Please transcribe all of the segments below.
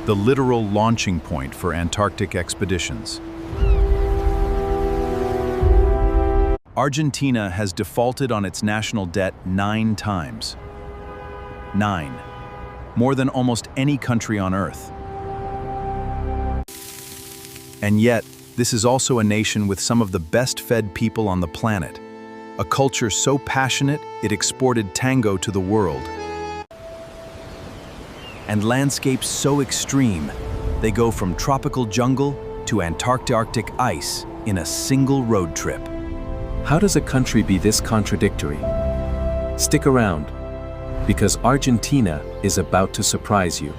the literal launching point for Antarctic expeditions. Argentina has defaulted on its national debt 9 times. 9. More than almost any country on Earth. And yet, this is also a nation with some of the best-fed people on the planet. A culture so passionate, it exported tango to the world. And landscapes so extreme, they go from tropical jungle to Antarctic ice in a single road trip. How does a country be this contradictory? Stick around, because Argentina is about to surprise you.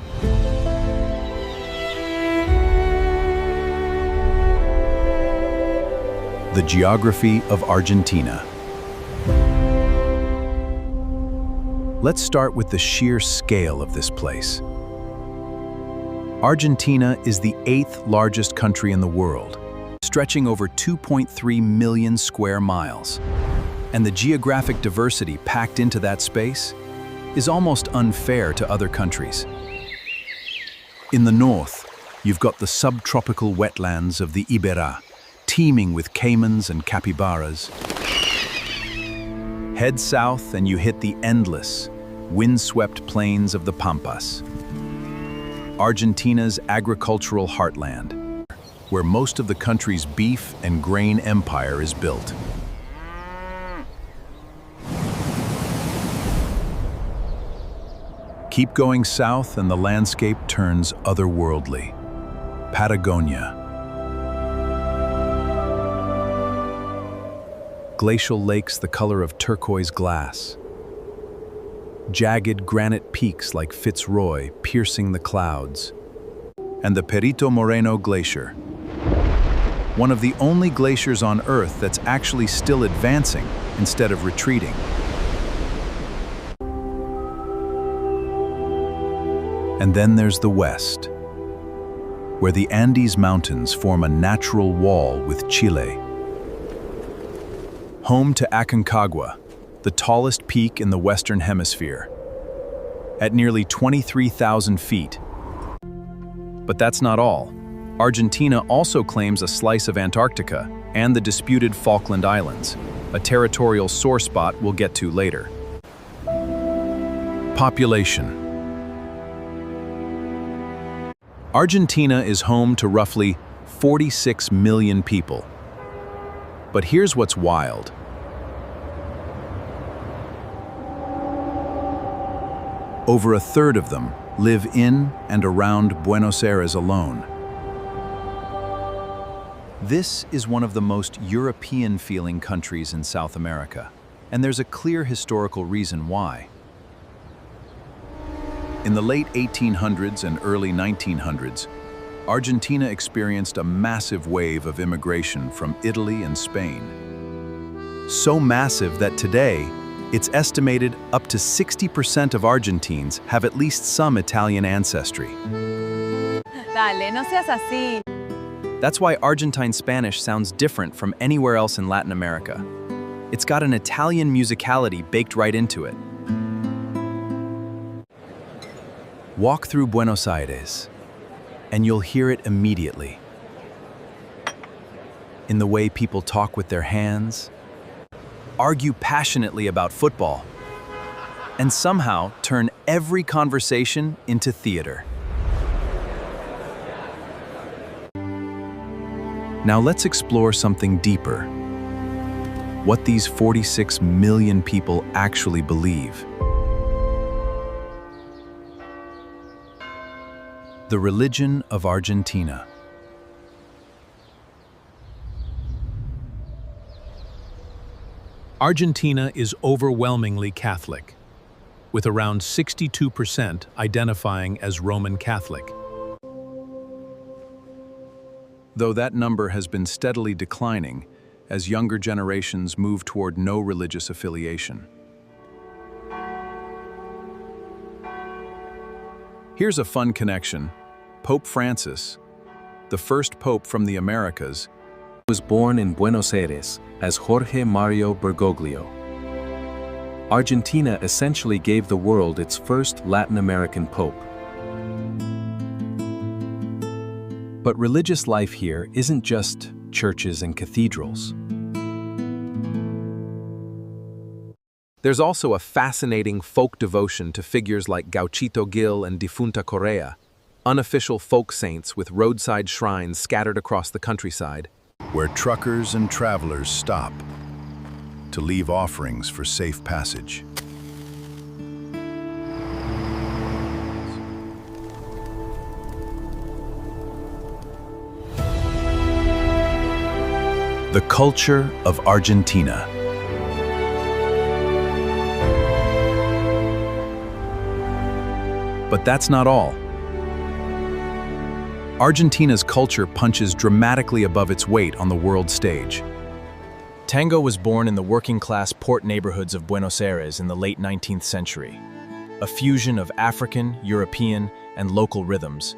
The geography of Argentina. Let's start with the sheer scale of this place. Argentina is the 8th largest country in the world, stretching over 2.3 million square miles. And the geographic diversity packed into that space is almost unfair to other countries. In the north, you've got the subtropical wetlands of the Iberá, teeming with caimans and capybaras. Head south and you hit the endless, windswept plains of the Pampas, Argentina's agricultural heartland, where most of the country's beef and grain empire is built. Keep going south and the landscape turns otherworldly. Patagonia. Glacial lakes the color of turquoise glass. Jagged granite peaks like Fitzroy piercing the clouds. And the Perito Moreno Glacier. One of the only glaciers on Earth that's actually still advancing instead of retreating. And then there's the west, where the Andes Mountains form a natural wall with Chile. Home to Aconcagua, the tallest peak in the Western Hemisphere, at nearly 23,000 feet. But that's not all. Argentina also claims a slice of Antarctica and the disputed Falkland Islands, a territorial sore spot we'll get to later. Population. Argentina is home to roughly 46 million people. But here's what's wild. Over a third of them live in and around Buenos Aires alone. This is one of the most European-feeling countries in South America, and there's a clear historical reason why. In the late 1800s and early 1900s, Argentina experienced a massive wave of immigration from Italy and Spain. So massive that today, it's estimated up to 60% of Argentines have at least some Italian ancestry. Dale, no seas así. That's why Argentine Spanish sounds different from anywhere else in Latin America. It's got an Italian musicality baked right into it. Walk through Buenos Aires, and you'll hear it immediately. In the way people talk with their hands, argue passionately about football, and somehow turn every conversation into theater. Now let's explore something deeper. What these 46 million people actually believe. The religion of Argentina. Argentina is overwhelmingly Catholic, with around 62% identifying as Roman Catholic. Though that number has been steadily declining as younger generations move toward no religious affiliation. Here's a fun connection. Pope Francis, the first pope from the Americas, was born in Buenos Aires as Jorge Mario Bergoglio. Argentina essentially gave the world its first Latin American pope. But religious life here isn't just churches and cathedrals. There's also a fascinating folk devotion to figures like Gauchito Gil and Difunta Correa, unofficial folk saints with roadside shrines scattered across the countryside. Where truckers and travelers stop to leave offerings for safe passage. The culture of Argentina. But that's not all. Argentina's culture punches dramatically above its weight on the world stage. Tango was born in the working-class port neighborhoods of Buenos Aires in the late 19th century, a fusion of African, European, and local rhythms.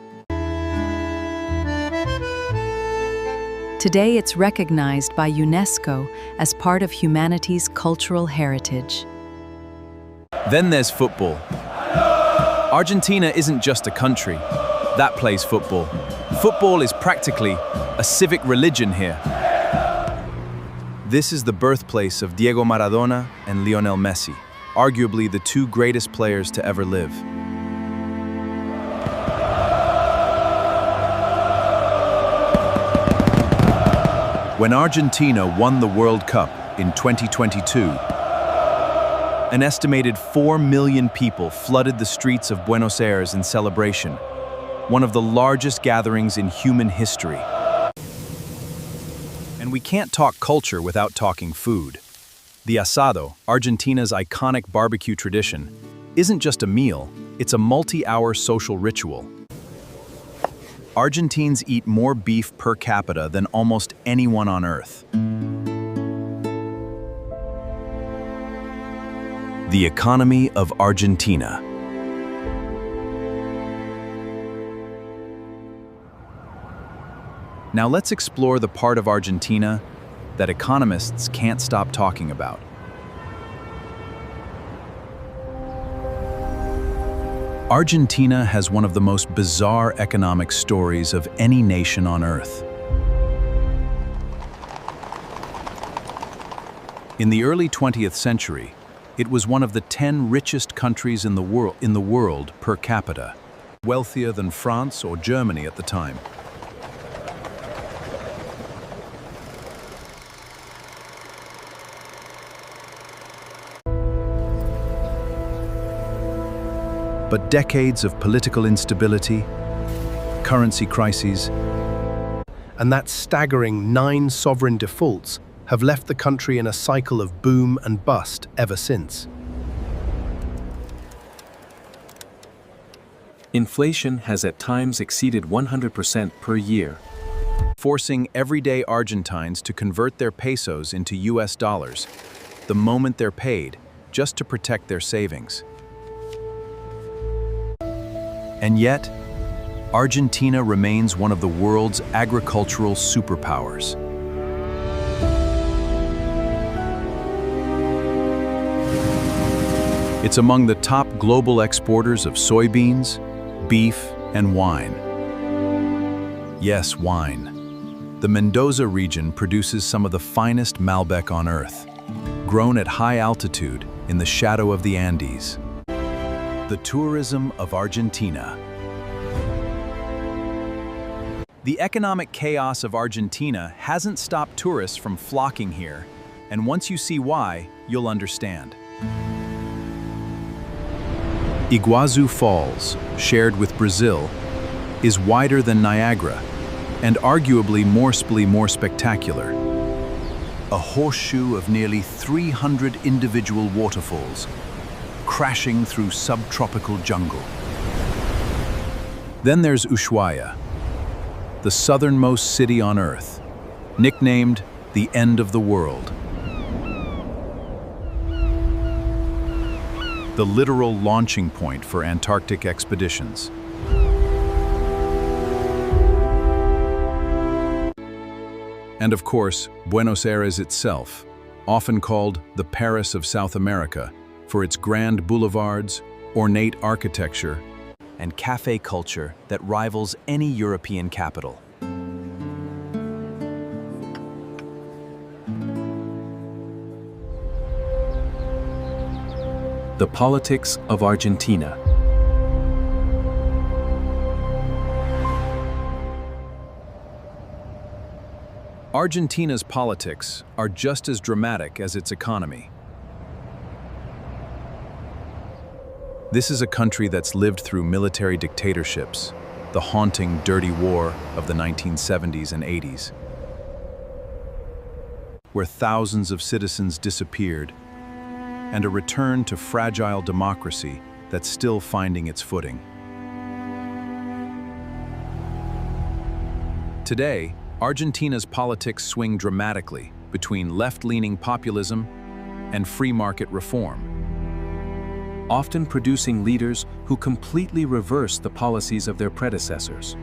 Today it's recognized by UNESCO as part of humanity's cultural heritage. Then there's football. Argentina isn't just a country that plays football. Football is practically a civic religion here. This is the birthplace of Diego Maradona and Lionel Messi, arguably the two greatest players to ever live. When Argentina won the World Cup in 2022, an estimated 4 million people flooded the streets of Buenos Aires in celebration, one of the largest gatherings in human history. And we can't talk culture without talking food. The Asado, Argentina's iconic barbecue tradition, isn't just a meal, it's a multi-hour social ritual. Argentines eat more beef per capita than almost anyone on Earth. The economy of Argentina. Now let's explore the part of Argentina that economists can't stop talking about. Argentina has one of the most bizarre economic stories of any nation on Earth. In the early 20th century, it was one of the 10 richest countries in the world per capita, wealthier than France or Germany at the time. But decades of political instability, currency crises, and that staggering 9 sovereign defaults have left the country in a cycle of boom and bust ever since. Inflation has at times exceeded 100% per year, forcing everyday Argentines to convert their pesos into US dollars the moment they're paid, just to protect their savings. And yet, Argentina remains one of the world's agricultural superpowers. It's among the top global exporters of soybeans, beef, and wine. Yes, wine. The Mendoza region produces some of the finest Malbec on Earth, grown at high altitude in the shadow of the Andes. The tourism of Argentina. The economic chaos of Argentina hasn't stopped tourists from flocking here, and once you see why, you'll understand. Iguazu Falls, shared with Brazil, is wider than Niagara, and arguably more spectacular. A horseshoe of nearly 300 individual waterfalls, crashing through subtropical jungle. Then there's Ushuaia, the southernmost city on Earth, nicknamed the End of the World. The literal launching point for Antarctic expeditions. And of course, Buenos Aires itself, often called the Paris of South America, for its grand boulevards, ornate architecture, and cafe culture that rivals any European capital. The politics of Argentina. Argentina's politics are just as dramatic as its economy. This is a country that's lived through military dictatorships, the haunting, dirty war of the 1970s and 80s, where thousands of citizens disappeared, and a return to fragile democracy that's still finding its footing. Today, Argentina's politics swing dramatically between left-leaning populism and free market reform, often producing leaders who completely reverse the policies of their predecessors.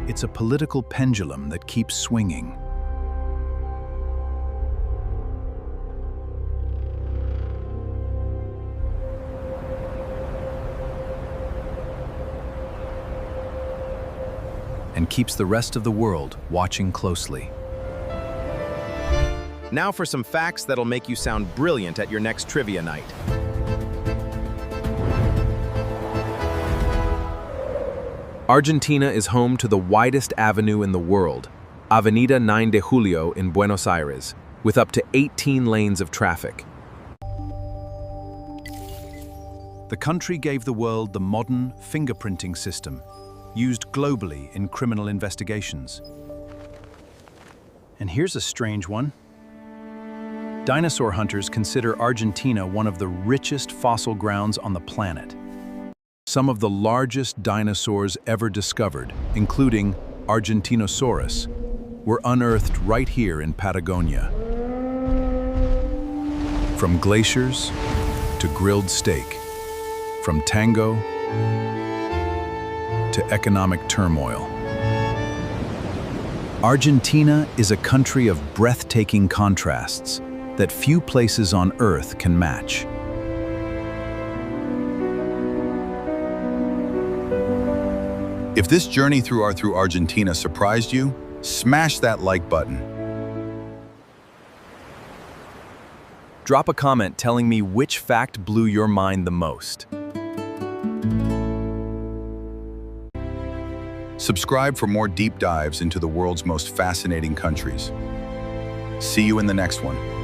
It's a political pendulum that keeps swinging. And keeps the rest of the world watching closely. Now for some facts that'll make you sound brilliant at your next trivia night. Argentina is home to the widest avenue in the world, Avenida 9 de Julio in Buenos Aires, with up to 18 lanes of traffic. The country gave the world the modern fingerprinting system, used globally in criminal investigations. And here's a strange one. Dinosaur hunters consider Argentina one of the richest fossil grounds on the planet. Some of the largest dinosaurs ever discovered, including Dinosaurs, were unearthed right here in Patagonia. From glaciers to grilled steak, from tango to economic turmoil. Argentina is a country of breathtaking contrasts that few places on Earth can match. If this journey through Argentina surprised you, smash that like button. Drop a comment telling me which fact blew your mind the most. Subscribe for more deep dives into the world's most fascinating countries. See you in the next one.